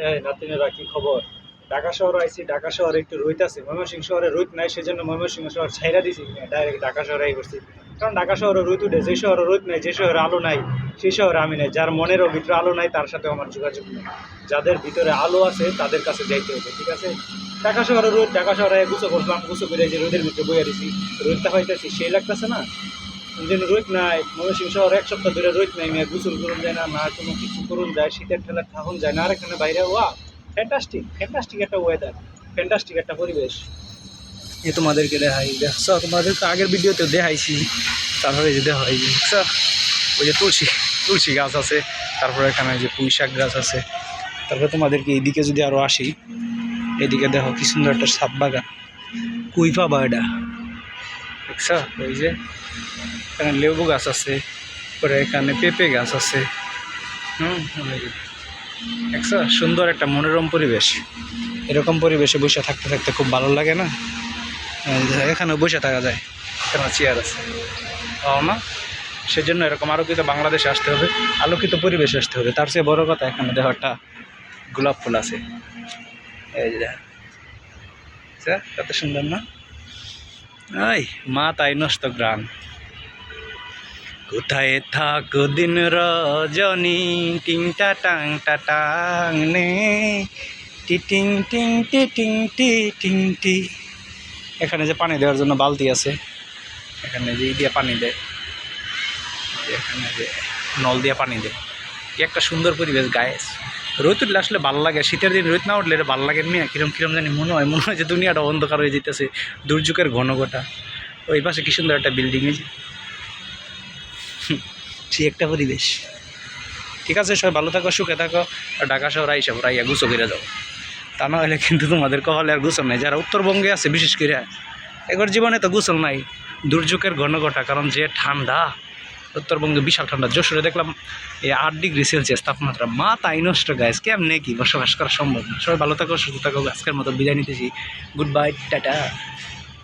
এই নাতিনেরা কি খবর? ঢাকা শহর আইছি, ঢাকা শহরে একটু রোদ আছে, ময়মনসিংহ শহরে রোদ নাই, সেজন্য ময়মনসিংহ শহর ছাইরা দিছি, ডাইরেক্ট ঢাকা শহরে আই করছি। কারণ ঢাকা শহরে রোদ উঠে, যে শহরে রোদ নাই, যে শহরে আলো নাই, সেই শহরে আমি নাই। যার মনেরও ভিতরে আলো নাই তার সাথে আমার যোগাযোগ নেই। যাদের ভিতরে আলো আছে তাদের কাছে যাইতে হবে, ঠিক আছে? ঢাকা শহরে রোদ, ঢাকা শহরে গুছো করলাম, গুছো করে যে রোদের ভিতরে বইয়া দিছি, রোদটা পাইতেছি, সেই লাগতেছে না যেন রোদ নাই। ময়মনসিংহ শহর এক সপ্তাহ ধরে রোদ নাই, মেয়ে গোসল করুন যায় না, না কোনো কিছু করুন যায়, শীতের ঠেলা থাকুন যায় না। আর এখানে বাইরে ওয়া ফ্যান্টাস্টিক, ফ্যান্টাস্টিক একটা ওয়েদার, ফ্যান্টাস্টিক একটা পরিবেশ। এ তোমাদেরকে দেখাই, দেখছো? তোমাদেরকে আগের ভিডিওতে দেখাইছি, তারপরে যে দেখাই দেখছো, ওই যে তুলসী তুলসী গাছ আছে, তারপরে এখানে যে পুঁই শাক গাছ আছে। তারপরে তোমাদেরকে এইদিকে যদি আরও আসি, এদিকে দেখো কি সুন্দর একটা সাপ বাগান, কুইফা বার্ডা, দেখছো? ওই যে এখানে লেবু গাছ আছে, পরে এখানে পেঁপে গাছ আছে। দেখছো? সুন্দর একটা মনোরম পরিবেশ। এরকম পরিবেশে বসে থাকতে থাকতে খুব ভালো লাগে না? এখানেও বসে থাকা যায়, এখানে চেয়ার আছে, না? সেজন্য এরকম আলোকিত বাংলাদেশে আসতে হবে, আলোকিত পরিবেশে আসতে হবে। তার চেয়ে বড় কথা, এখানে দেখো একটা গোলাপ ফুল আছে, এই যে কত সুন্দর না? এই মা তাই নষ্ট গ্রাম। কোথায় থাকো দিন রজনী, টিংটা টাং টা টাং নে, টি টিং টিং টি টিং টি টিং টি। এখানে যে পানি দেওয়ার জন্য বালতি আছে, এখানে যে দিয়ে পানি দেয়, এখানে যে নল দিয়ে পানি দেয়। কি একটা সুন্দর পরিবেশ গায়েস। রোদ উঠলে আসলে ভালো লাগে, শীতের দিন রোদ না উঠলে ভালো লাগে মেয়ে, কিরম কিরম জানি মনে হয় যে দুনিয়াটা অন্ধকার হয়ে যেতেছে, দুর্যোগের ঘন ঘটা। ওই পাশে কি সুন্দর একটা বিল্ডিং, সে একটা পরিবেশ। ঠিক আছে, সবাই ভালো থাকো, সুখে থাকো, আর ঢাকা শহর আইসা আইয়া গুছো করে যাও। তা না হলে কিন্তু তোমাদের কপালে আর গোসল নাই। যারা উত্তরবঙ্গে আছে বিশেষ করে, এগোর জীবনে তো গোসল নাই, দুর্যোগের ঘন ঘটা। কারণ যে ঠান্ডা, উত্তরবঙ্গে বিশাল ঠান্ডা। যশোরে দেখলাম এই 8 ডিগ্রি সেলসিয়াস তাপমাত্রা। মা তাই নষ্ট গাইস, কেমনে কি বসবাস করা সম্ভব না? সবাই ভালো থাকো, সুস্থ থাকো। আজকের মতো বিদায় নিতেছি, গুড বাই, টাটা।